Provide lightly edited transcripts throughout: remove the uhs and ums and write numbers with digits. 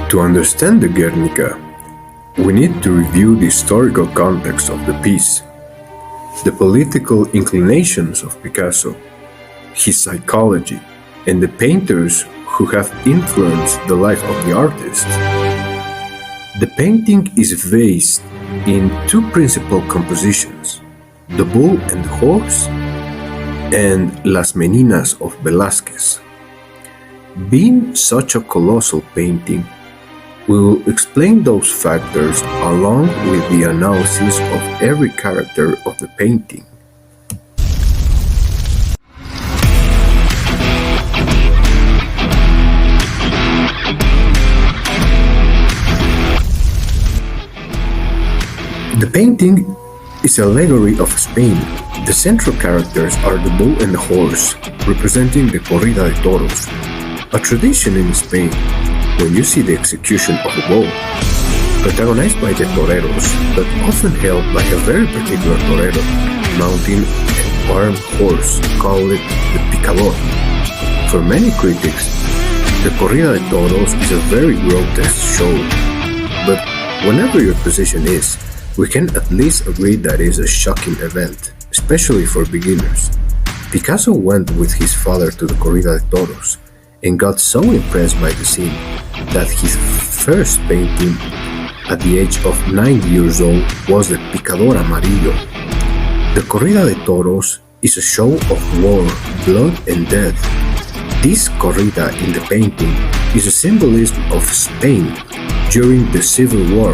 To understand the Guernica, we need to review the historical context of the piece, the political inclinations of Picasso, his psychology, and the painters who have influenced the life of the artist. The painting is based in two principal compositions, The Bull and the Horse and Las Meninas of Velázquez. Being such a colossal painting, we will explain those factors along with the analysis of every character of the painting. The painting is an allegory of Spain. The central characters are the bull and the horse, representing the corrida de toros, a tradition in Spain. When you see the execution of a bull, protagonized by the toreros, but often held by a very particular torero, mounting an armed horse, called it the picador. For many critics, the corrida de toros is a very grotesque show, but whatever your position is, we can at least agree that it is a shocking event, especially for beginners. Picasso went with his father to the corrida de toros, and got so impressed by the scene that his first painting at the age of 9 years old was the Picador Amarillo. The Corrida de Toros is a show of war, blood and death. This corrida in the painting is a symbolism of Spain during the Civil War.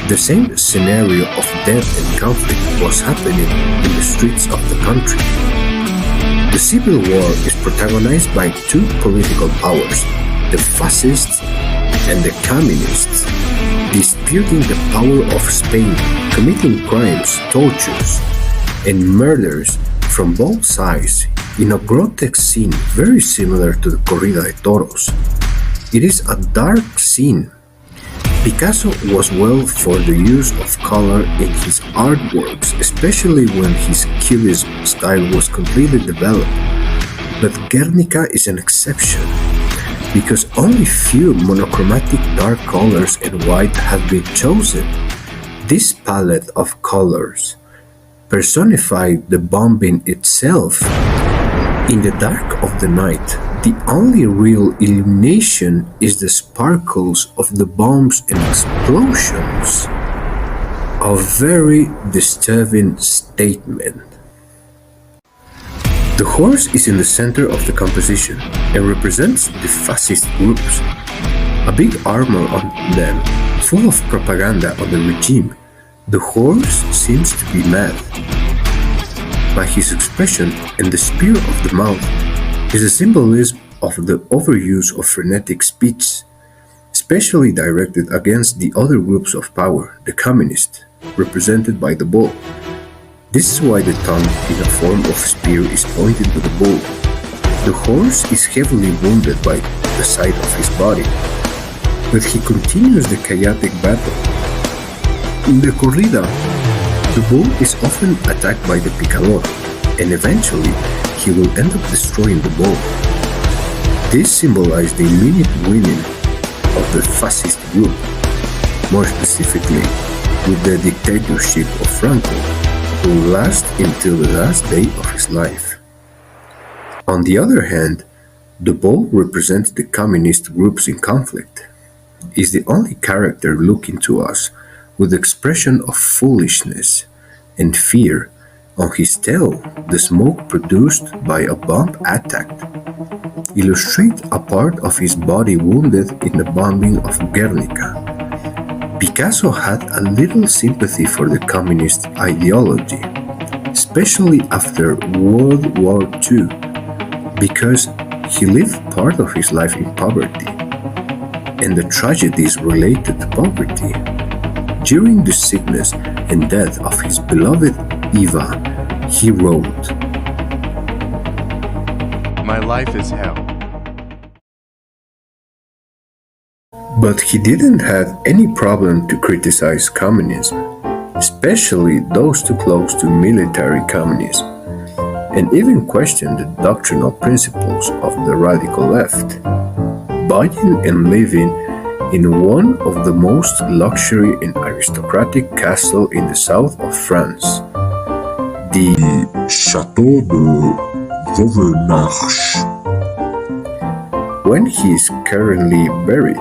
The same scenario of death and conflict was happening in the streets of the country. The Civil War is protagonized by two political powers, the fascists and the communists, disputing the power of Spain, committing crimes, tortures, and murders from both sides in a grotesque scene very similar to the Corrida de Toros. It is a dark scene. Picasso was well for the use of color in his artworks, especially when his Cubism style was completely developed. But Guernica is an exception, because only few monochromatic dark colors and white have been chosen. This palette of colors personified the bombing itself. In the dark of the night, the only real illumination is the sparkles of the bombs and explosions. A very disturbing statement. The horse is in the center of the composition and represents the fascist groups. A big armor on them, full of propaganda on the regime. The horse seems to be mad. By his expression and the spear of the mouth is a symbolism of the overuse of frenetic speech, especially directed against the other groups of power, the communists, represented by the bull. This is why the tongue in a form of spear is pointed to the bull. The horse is heavily wounded by the side of his body, but he continues the chaotic battle. In the corrida, the bull is often attacked by the picador, and eventually he will end up destroying the bull. This symbolized the immediate winning of the fascist group, more specifically with the dictatorship of Franco, who will last until the last day of his life. On the other hand, the bull represents the communist groups in conflict. He is the only character looking to us with the expression of foolishness and fear. On his tail, the smoke produced by a bomb attack illustrates a part of his body wounded in the bombing of Guernica. Picasso had a little sympathy for the communist ideology, especially after World War II, because he lived part of his life in poverty, and the tragedies related to poverty. During the sickness and death of his beloved Eva, he wrote, "My life is hell." But he didn't have any problem to criticize communism, especially those too close to military communism, and even question the doctrinal principles of the radical left. Buying and living in one of the most luxury and aristocratic castles in the south of France, the Château de Vauvenarche. when he is currently buried.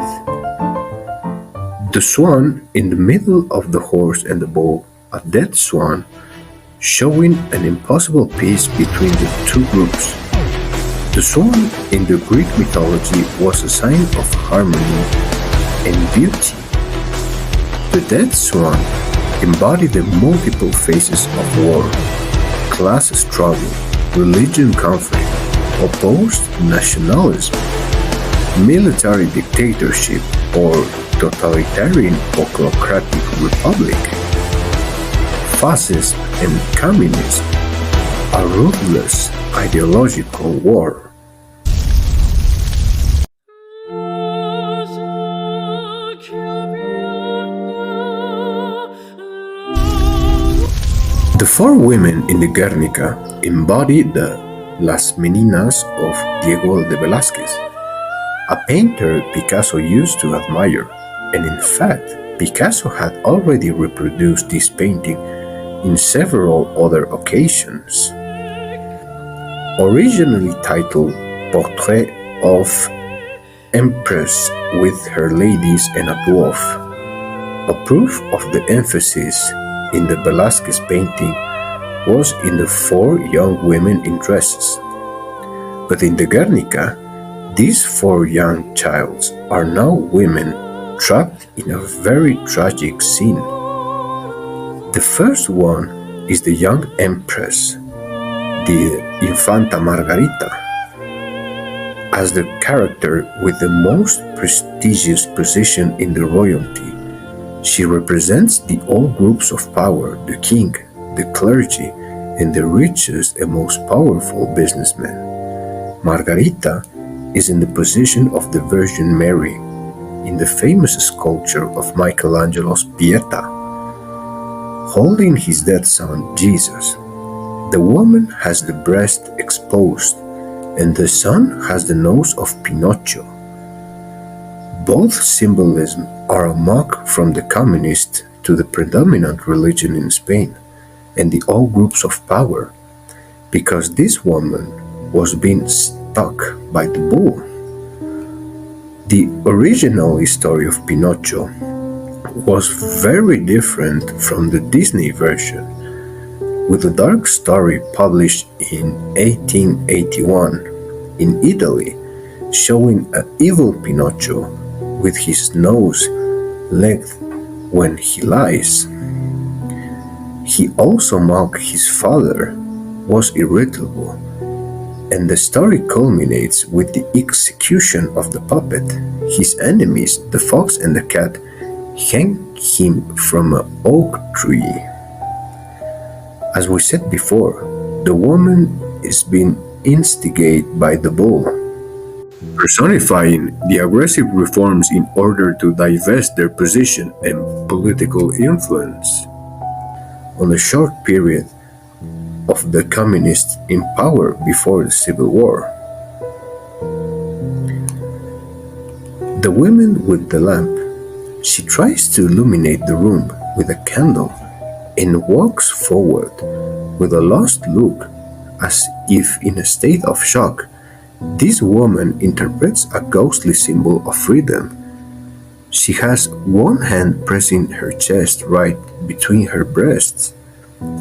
The swan in the middle of the horse and the bull, a dead swan, showing an impossible peace between the two groups. The swan in the Greek mythology was a sign of harmony and beauty. The dead swan embodied the multiple phases of war, class struggle, religion conflict, opposed nationalism, military dictatorship, or totalitarian autocratic republic. Fascism and communism, a ruthless ideological war. The four women in the Guernica embody the Las Meninas of Diego de Velázquez, a painter Picasso used to admire, and in fact, Picasso had already reproduced this painting in several other occasions. Originally titled Portrait of Empress with her ladies and a dwarf, a proof of the emphasis in the Velázquez painting was in the four young women in dresses. But in the Guernica, these four young childs are now women trapped in a very tragic scene. The first one is the young empress, the Infanta Margarita. As the character with the most prestigious position in the royalty, she represents the all groups of power, the king, the clergy, and the richest and most powerful businessmen. Margarita is in the position of the Virgin Mary in the famous sculpture of Michelangelo's Pieta, holding his dead son Jesus. The woman has the breast exposed, and the son has the nose of Pinocchio. Both symbolism are a mock from the communist to the predominant religion in Spain and the all groups of power, because this woman was being stuck by the bull. The original story of Pinocchio was very different from the Disney version, with a dark story published in 1881 in Italy, showing an evil Pinocchio with his nose length when he lies. He also mocked his father, was irritable, and the story culminates with the execution of the puppet. His enemies, the fox and the cat, hang him from an oak tree. As we said before, the woman is being instigated by the bull, personifying the aggressive reforms in order to divest their position and political influence. On the short period of the communists in power before the Civil War. The woman with the lamp, she tries to illuminate the room with a candle and walks forward with a lost look as if in a state of shock. This woman interprets a ghostly symbol of freedom. She has one hand pressing her chest right between her breasts,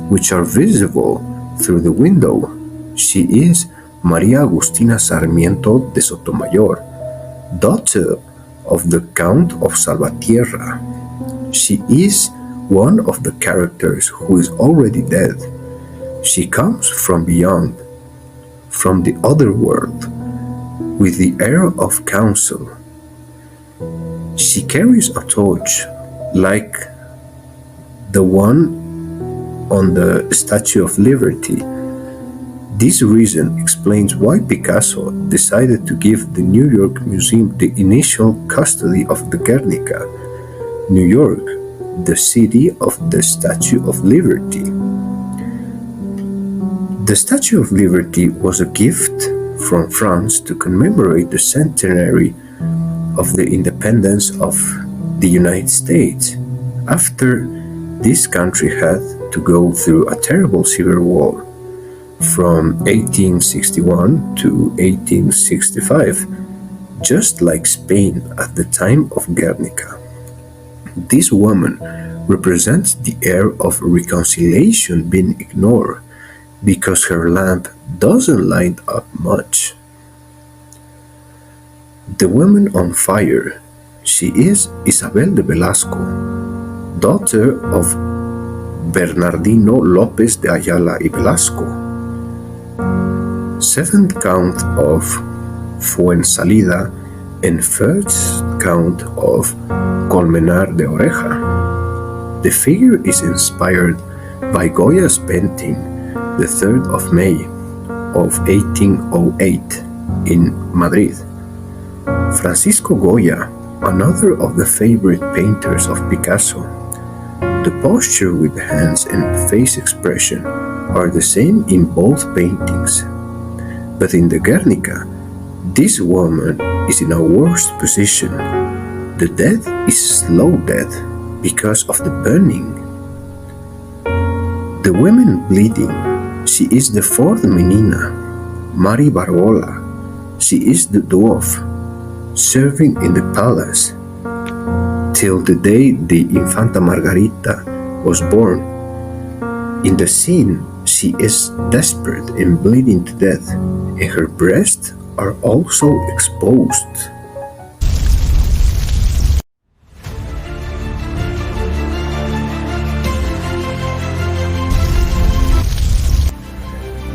which are visible through the window. She is Maria Agustina Sarmiento de Sotomayor, daughter of the Count of Salvatierra. She is one of the characters who is already dead. She comes from beyond, from the other world, with the air of counsel. She carries a torch like the one on the Statue of Liberty. This reason explains why Picasso decided to give the New York Museum the initial custody of the Guernica, New York, the city of the Statue of Liberty. The Statue of Liberty was a gift from France to commemorate the centenary of the independence of the United States, after this country had to go through a terrible civil war from 1861 to 1865, just like Spain at the time of Guernica. This woman represents the era of reconciliation being ignored because her lamp doesn't light up much. The woman on fire, she is Isabel de Velasco, daughter of Bernardino López de Ayala y Velasco, seventh Count of Fuensalida and first Count of Colmenar de Oreja. The figure is inspired by Goya's painting The 3rd of May of 1808 in Madrid. Francisco Goya, another of the favorite painters of Picasso. The posture with hands and face expression are the same in both paintings, but in the Guernica, this woman is in a worse position. The death is slow death because of the burning. The woman bleeding, she is the fourth Menina, Mari Barbola. She is the dwarf, serving in the palace, till the day the Infanta Margarita was born. In the scene, she is desperate and bleeding to death, and her breasts are also exposed.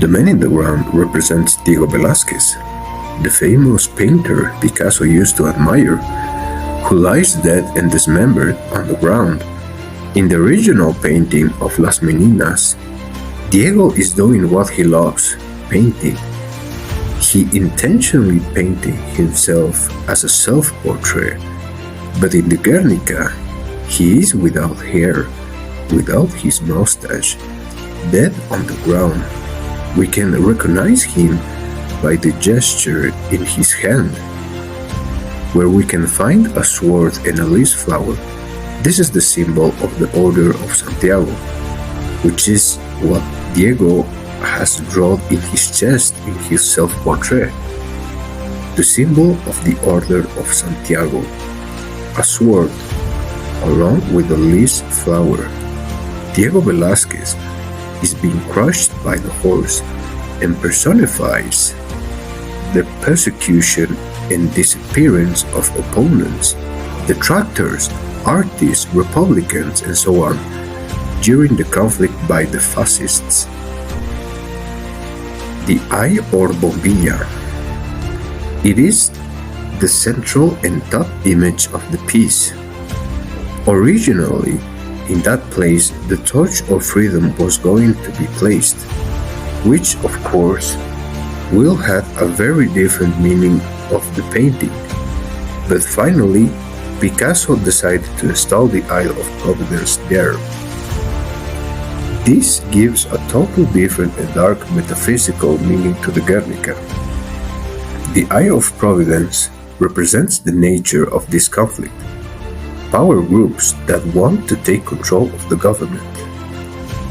The man in the ground represents Diego Velázquez, the famous painter Picasso used to admire, who lies dead and dismembered on the ground. In the original painting of Las Meninas, Diego is doing what he loves, painting. He intentionally painted himself as a self-portrait, but in the Guernica, he is without hair, without his mustache, dead on the ground. We can recognize him by the gesture in his hand, where we can find a sword and a leaf flower. This is the symbol of the Order of Santiago, which is what Diego has drawn in his chest in his self-portrait. The symbol of the Order of Santiago, a sword, along with the leaf flower. Diego Velázquez is being crushed by the horse and personifies the persecution and disappearance of opponents, detractors, artists, Republicans, and so on, during the conflict by the fascists. The eye or bombilla. It is the central and top image of the piece. Originally, in that place, the torch of freedom was going to be placed, which, of course, will have a very different meaning of the painting. But finally, Picasso decided to install the Eye of Providence there. This gives a totally different and dark metaphysical meaning to the Guernica. The Eye of Providence represents the nature of this conflict. Power groups that want to take control of the government.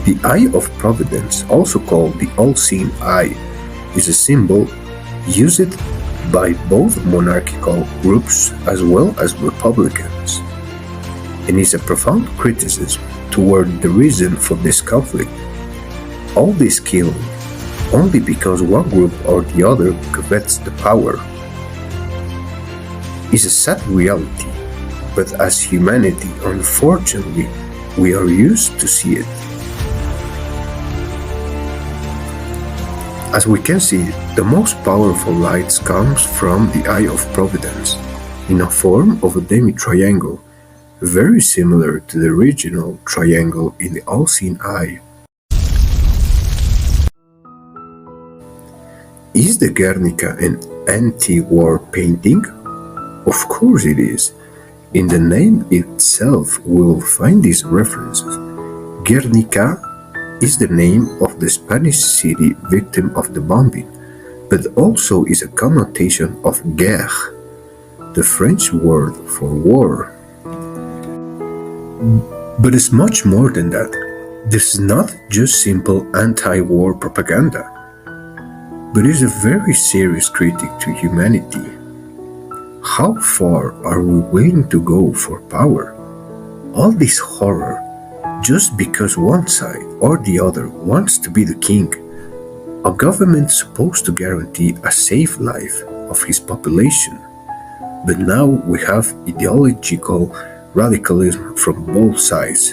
The Eye of Providence, also called the All-Seeing Eye, is a symbol used by both monarchical groups as well as Republicans, and is a profound criticism toward the reason for this conflict. All this killing only because one group or the other covets the power is a sad reality. But as humanity, unfortunately, we are used to see it. As we can see, the most powerful light comes from the Eye of Providence, in a form of a demi-triangle, very similar to the original triangle in the All-Seeing Eye. Is the Guernica an anti-war painting? Of course it is. In the name itself we will find these references. Guernica is the name of the Spanish city victim of the bombing, but also is a connotation of guerre, the French word for war. But it's much more than that. This is not just simple anti-war propaganda, but is a very serious critique to humanity. How far are we willing to go for power? All this horror just because one side or the other wants to be the king. A government supposed to guarantee a safe life of his population. But now we have ideological radicalism from both sides,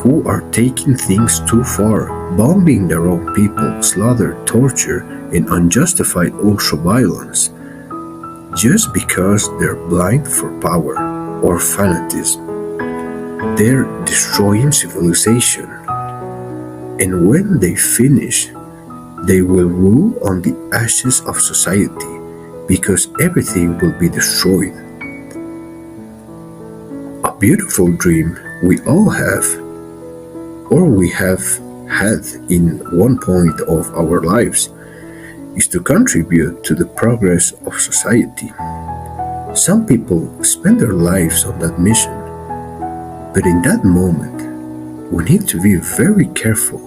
who are taking things too far, bombing their own people, slaughter, torture, and unjustified ultra-violence, just because they're blind for power or fanatism. They're destroying civilization, and when they finish, they will rule on the ashes of society, because everything will be destroyed. A beautiful dream we all have, or we have had in one point of our lives, is to contribute to the progress of society. Some people spend their lives on that mission, but in that moment, we need to be very careful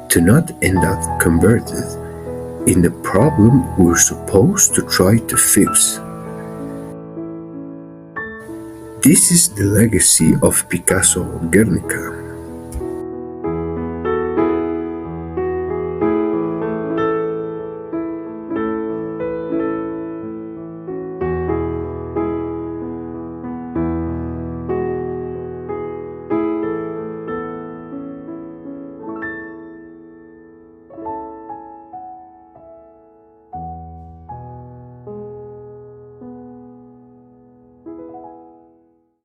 to not end up converted in the problem we're supposed to try to fix. This is the legacy of Picasso Guernica.